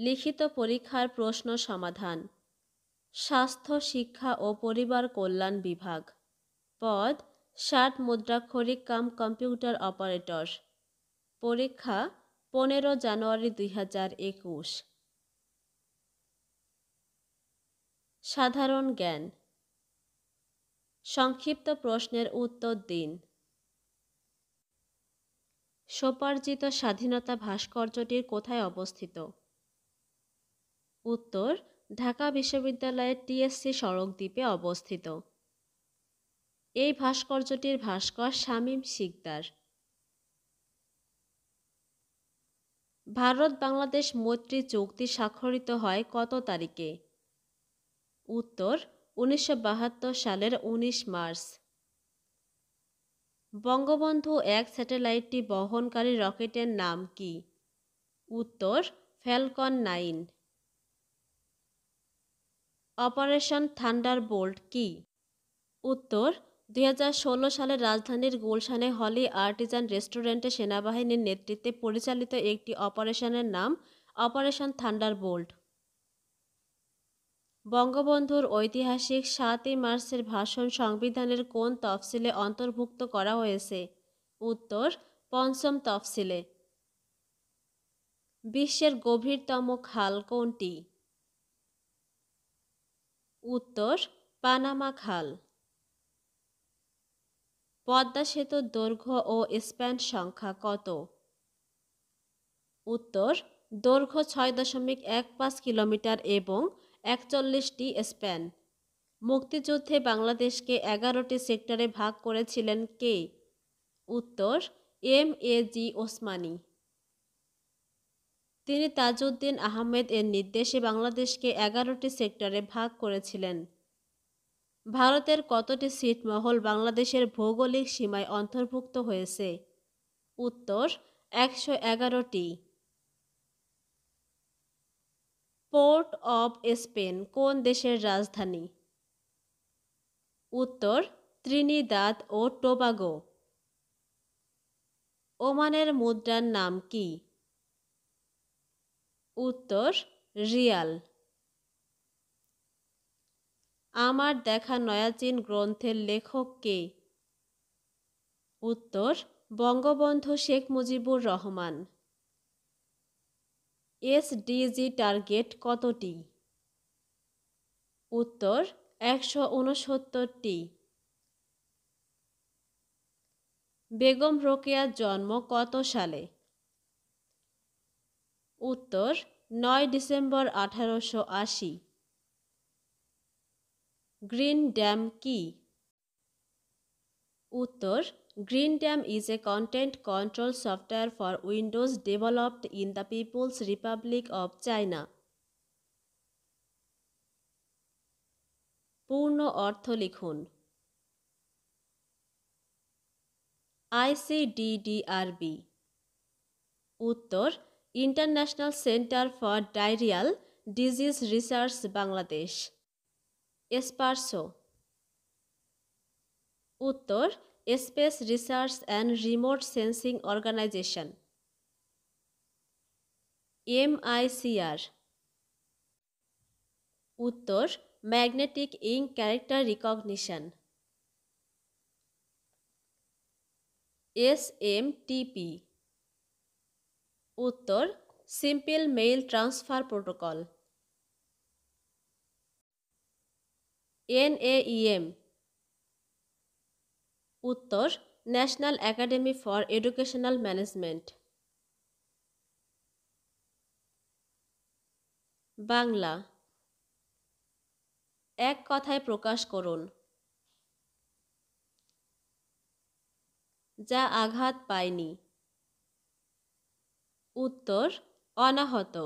লিখিত পরীক্ষার প্রশ্ন সমাধান। স্বাস্থ্য, শিক্ষা ও পরিবার কল্যাণ বিভাগ। পদ 60 মুদ্রাক্ষরিক কাম কম্পিউটার অপারেটর। পরীক্ষা 15 জানুয়ারি 2021। সাধারণ জ্ঞান। সংক্ষিপ্ত প্রশ্নের উত্তর দিন। স্বোপার্জিত স্বাধীনতা ভাস্কর্যটির কোথায় অবস্থিত? উত্তর, ঢাকা বিশ্ববিদ্যালয়ের টিএসসি সড়ক দ্বীপে অবস্থিত। এই ভাস্কর্যটির ভাস্কর শামীম শিকদার। ভারত বাংলাদেশ মৈত্রী চুক্তি স্বাক্ষরিত হয় কত তারিখে? উত্তর, 1972 সালের 19 মার্চ। বঙ্গবন্ধু 1 স্যাটেলাইটটি বহনকারী রকেটের নাম কি? উত্তর, ফ্যালকন 9। অপারেশন থান্ডারবোল্ট কি? উত্তর, 2016 সালে রাজধানীর গুলশানে হলি আর্টিজান রেস্টুরেন্টে সেনাবাহিনীর নেতৃত্বে পরিচালিত একটি অপারেশনের নাম অপারেশন থান্ডারবোল্ট। বঙ্গবন্ধুর ঐতিহাসিক 7ই মার্চের ভাষণ সংবিধানের কোন তফসিলে অন্তর্ভুক্ত করা হয়েছে? উত্তর, 5ম তফসিলে। বিশ্বের গভীরতম খাল কোনটি? উত্তর, পানামা খাল। পদ্মা সেতুর দৈর্ঘ্য ও স্প্যান সংখ্যা কত? উত্তর, দৈর্ঘ্য 6.15 কিলোমিটার এবং 41টি স্প্যান। মুক্তিযুদ্ধে বাংলাদেশকে 11টি সেক্টরে ভাগ করেছিলেন কে? উত্তর, এম.এ.জি. ওসমানী। তিনি তাজউদ্দিন আহমেদ এর নির্দেশে বাংলাদেশকে 11টি সেক্টরে ভাগ করেছিলেন। ভারতের কতটি ছিটমহল বাংলাদেশের ভৌগোলিক সীমায় অন্তর্ভুক্ত হয়েছে? উত্তর, 111টি। পোর্ট অব স্পেন কোন দেশের রাজধানী? উত্তর, ত্রিনিদাদ ও টোবাগো। ওমানের মুদ্রার নাম কি? উত্তর, রিয়াল। আমার দেখা নয়াচীন গ্রন্থের লেখক কে? উত্তর, বঙ্গবন্ধু শেখ মুজিবুর রহমান। এসডিজি টার্গেট কতটি? উত্তর, 169টি। বেগম রোকেয়ার জন্ম কত সালে? উত্তর, 9 ডিসেম্বর 1880। গ্রিন ড্যাম কি? উত্তর, Green Dam is a content control software for Windows developed in the People's Republic of China. পূর্ণ অর্থ লিখুন। ICDDRB। উত্তর, international centre for diarrhoeal disease research Bangladesh. SPARRSO. উত্তর, space research and remote sensing organisation. MICR। উত্তর, magnetic ink character recognition. SMTP। উত্তর, simple mail transfer protocol. NAEM। উত্তর, national academy for educational management. Bangla. এক কথায় প্রকাশ করুন। যা আঘাত পায়নি। উত্তর, অনাহত।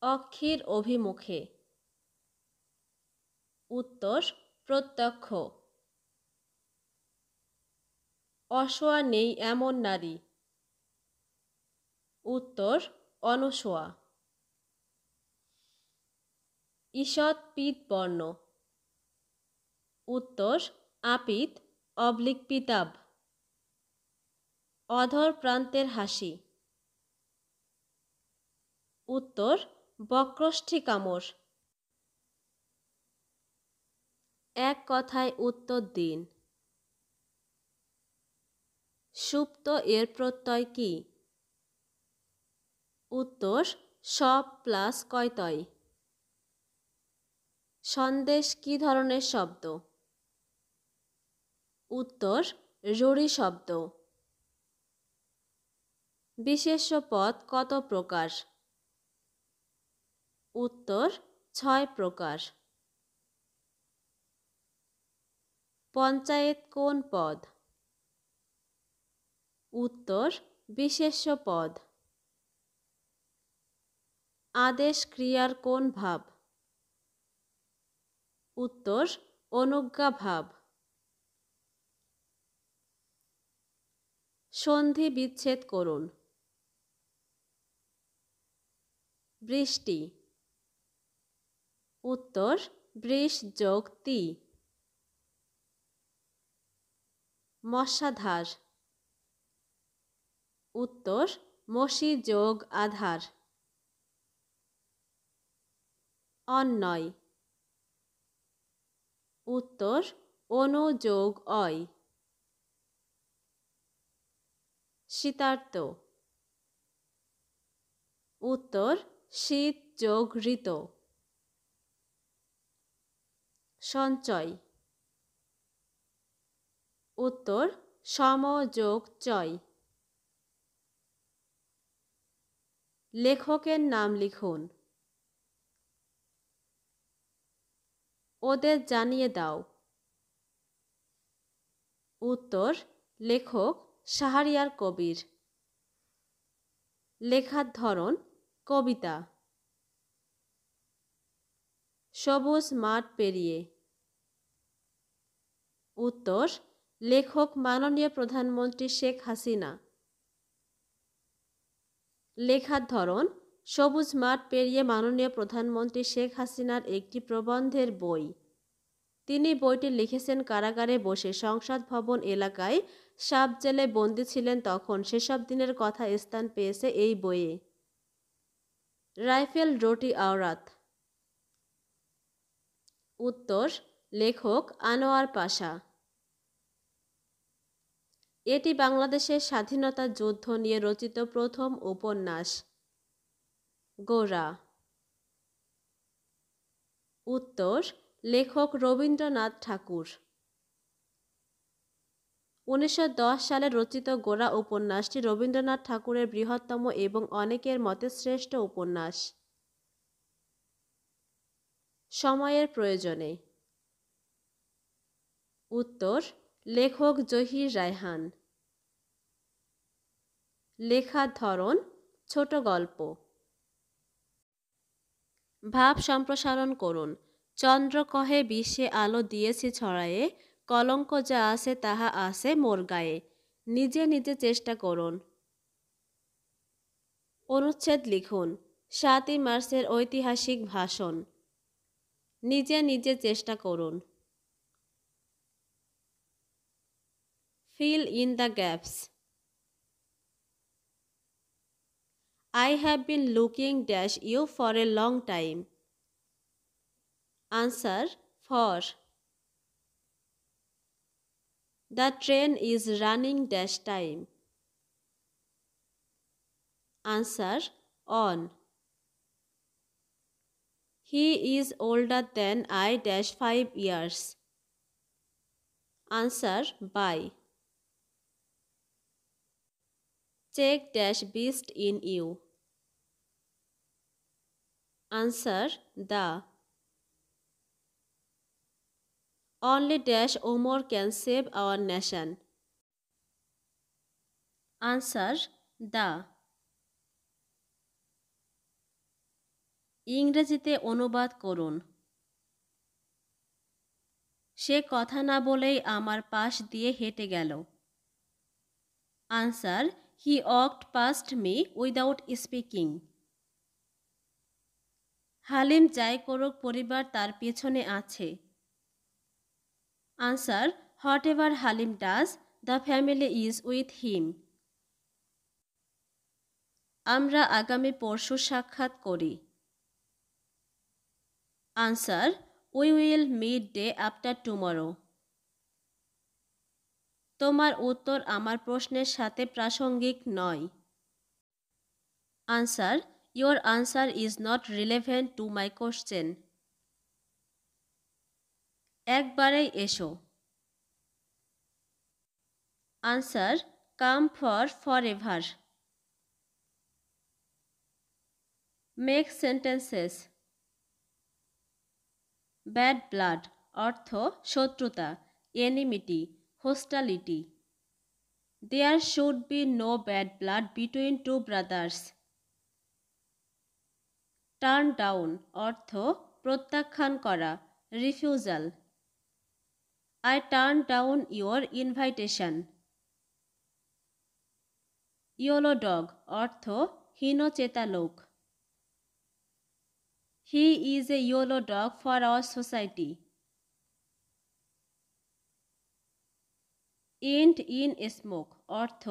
অক্ষির অভিমুখে। উত্তর, প্রত্যক্ষ। অসোয়া নেই এমন নারী। উত্তর, অনসোয়া। ঈষৎ পীতবর্ণ। উত্তর, আপিত পীতাভ। অধর প্রান্তের হাসি। উত্তর বক্রষ্ঠী কামড়। এক কথায় উত্তর দিন। সুপ্ত এর প্রত্যয় কি? উত্তর সব প্লাস কয়তয়। সন্দেশ কি ধরনের শব্দ? উত্তর রুড়ি শব্দ। বিশেষ্য পদ কত প্রকার? উত্তর 6 প্রকার। পঞ্চায়েত কোন পদ? উত্তর বিশেষ্য পদ। আদেশ ক্রিয়ার কোন ভাব? উত্তর অনুজ্ঞা ভাব। সন্ধি বিচ্ছেদ করুন। বৃষ্টি। উত্তর বৃষ যোগ তি। মশাধার। উত্তর মসি যোগ আধার। অন্যয়। উত্তর অনু যোগ অয়। শীতার্ত। উত্তর শীত যোগ ঋত। সঞ্চয়। উত্তর সম যোগ চয়। লেখকের নাম লিখুন। ওদের জানিয়ে দাও। উত্তর লেখক শাহরিয়ার কবির। লেখার ধরন কবিতা। সবুজ মাঠ পেরিয়ে। উত্তর লেখক মাননীয় প্রধানমন্ত্রী শেখ হাসিনা। লেখার ধরন সবুজ মাঠ পেরিয়ে মাননীয় প্রধানমন্ত্রী শেখ হাসিনার একটি প্রবন্ধের বই। তিনি বইটি লিখেছেন কারাগারে বসে। সংসদ ভবন এলাকায় সাপ জেলে বন্দী ছিলেন তখন। সেসব দিনের কথা স্থান পেয়েছে এই বইয়ে। রাইফেল রোটি আওরাত। উত্তর লেখক আনোয়ার পাশা। এটি বাংলাদেশের স্বাধীনতা যুদ্ধ নিয়ে রচিত প্রথম উপন্যাস। গোরা। উত্তর লেখক রবীন্দ্রনাথ ঠাকুর। 1910 সালে রচিত গোরা উপন্যাসটি রবীন্দ্রনাথ ঠাকুরের বৃহত্তম এবং অনেকের মতে শ্রেষ্ঠ উপন্যাস। সময়ের প্রয়োজনে। উত্তর লেখক জহির রায়হান। লেখার ধরন ছোট গল্প। ভাব সম্প্রসারণ করুন। চন্দ্র কহে বিশ্বে আলো দিয়েছি ছড়ায়ে, কলঙ্ক যা আছে তাহা আছে মোর গায়ে। নিজে নিজে চেষ্টা করুন। অনুচ্ছেদ লিখুন। 7ই মার্চের ঐতিহাসিক ভাষণ। নিজে নিজে চেষ্টা করুন। Fill in the gaps. I have been looking dash you for a long time. Answer for. The train is running dash time. Answer on. He is older than I dash 5 years. Answer by. Check dash beast in you. Answer the. Only dash Omar can save our nation. Answer the. ইংরেজিতে অনুবাদ করুন। সে কথা না বলেই আমার পাশ দিয়ে হেঁটে গেল। Answer he walked past me without speaking. Halim যাই করুক পরিবার তার পেছনে আছে। Answer whatever Halim does the family is with him. আমরা আগামী পরশু সাক্ষাৎ করি। Answer, we will meet day after tomorrow. তোমার উত্তর আমার প্রশ্নের সাথে প্রাসঙ্গিক নয়। Answer, your answer is not relevant to my question. একবারেই এসো। Answer, come forever. Make sentences. Bad blood অর্থ শত্রুতা, enmity, হোস্টালিটি। There should be no bad blood between two brothers. Turn down অর্থ প্রত্যাখ্যান করা, refusal. I turn down your invitation. Yellow dog অর্থ হীনচেতা লোক। He is a yellow dog for our society. End in smoke অর্থ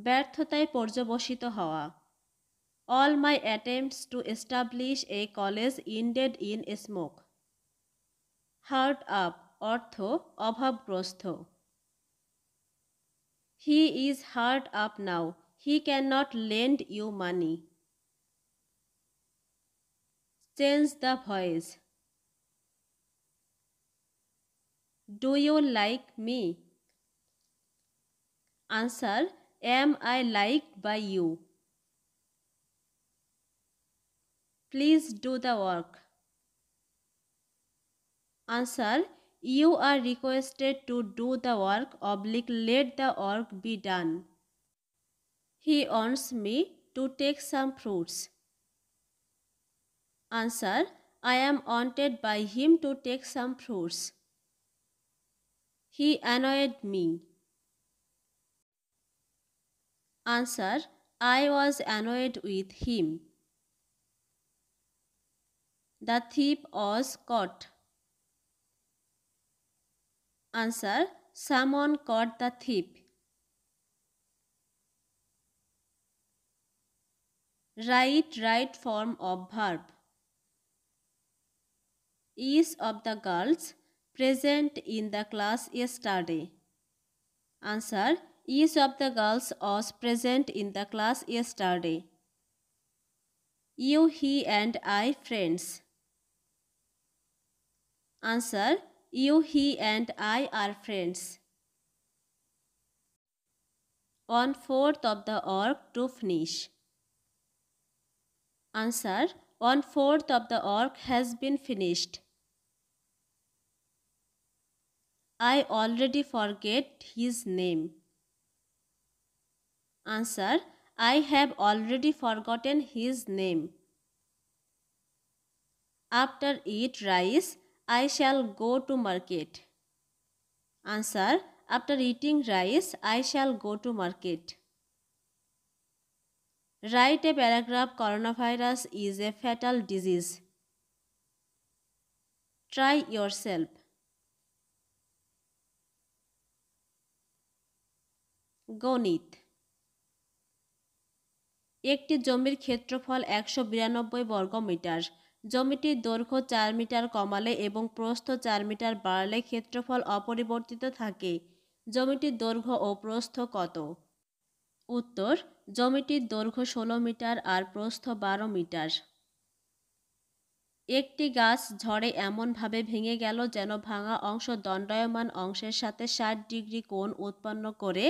ব্যর্থতায় পর্যবসিত হওয়া। All my attempts to establish a college ended in smoke. Hard up অর্থ অভাবগ্রস্ত। He is hard up now, he can not lend you money. Change the voice. Do you like me? Answer, am I liked by you? Please do the work. Answer, you are requested to do the work oblique let the work be done. He wants me to take some fruits. Answer, I am wanted by him to take some fruits. He annoyed me. Answer, I was annoyed with him. The thief was caught. Answer, someone caught the thief. Right form of verb. Each of the girls present in the class yesterday. Answer, each of the girls was present in the class yesterday. You, he and I friends. Answer, you, he and I are friends. 1/4 of the work to finish. Answer, 1/4 of the work has been finished. I already forget his name. Answer, I have already forgotten his name. After eat rice, I shall go to market. Answer, after eating rice, I shall go to market. Write a paragraph. Coronavirus is a fatal disease. Try yourself. গণিত। একটি জমির ক্ষেত্রফল 192 বর্গমিটার। জমিটির দৈর্ঘ্য 4 metre কমালে এবং প্রস্থ 4 মিটার বাড়ালে ক্ষেত্রফল অপরিবর্তিত থাকে। জমিটির দৈর্ঘ্য ও প্রস্থ কত? উত্তর, জমিটির দৈর্ঘ্য 16 মিটার আর প্রস্থ 12 মিটার। একটি গাছ ঝড়ে এমনভাবে ভেঙে গেল যেন ভাঙা অংশ দণ্ডায়মান অংশের সাথে 60 ডিগ্রি কোণ উৎপন্ন করে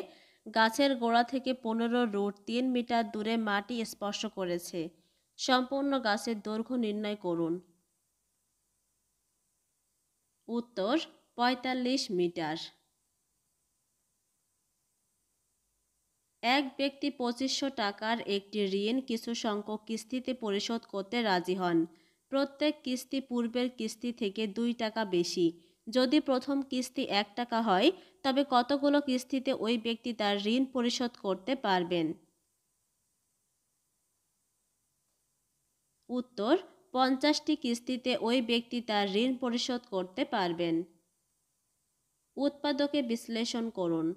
গাছের গোড়া থেকে 15√3 মিটার দূরে মাটি স্পর্শ করেছে। সম্পূর্ণ গাছের দৈর্ঘ্য নির্ণয় করুন। উত্তর, 45 মিটার। এক ব্যক্তি 2500 টাকার একটি ঋণ কিছু সংখ্যক কিস্তিতে পরিশোধ করতে রাজি হন। প্রত্যেক কিস্তি পূর্বের কিস্তি থেকে 2 টাকা বেশি। যদি প্রথম কিস্তি 1 টাকা হয়, তবে কতগুলো কিস্তিতে ওই ব্যক্তি তার ঋণ পরিশোধ করতে পারবেন? উত্তর, 50টি কিস্তিতে ওই ব্যক্তি তার ঋণ পরিশোধ করতে পারবেন। উৎপাদকে বিশ্লেষণ করুন।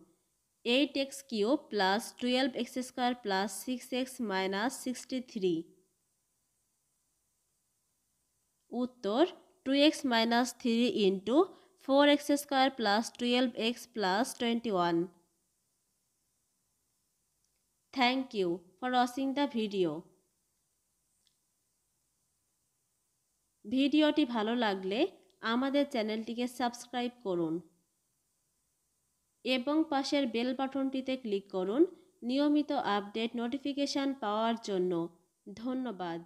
8x cube plus 12x square plus 6x minus 63। উত্তর 2x minus 3 into 4x square plus 12x plus 21। Thank you for watching the video. ভিডিওটি ভালো লাগলে আমাদের চ্যানেলটিকে সাবস্ক্রাইব করুন এবং পাশের বেল বাটনটিতে ক্লিক করুন নিয়মিত আপডেট নোটিফিকেশন পাওয়ার জন্য। ধন্যবাদ।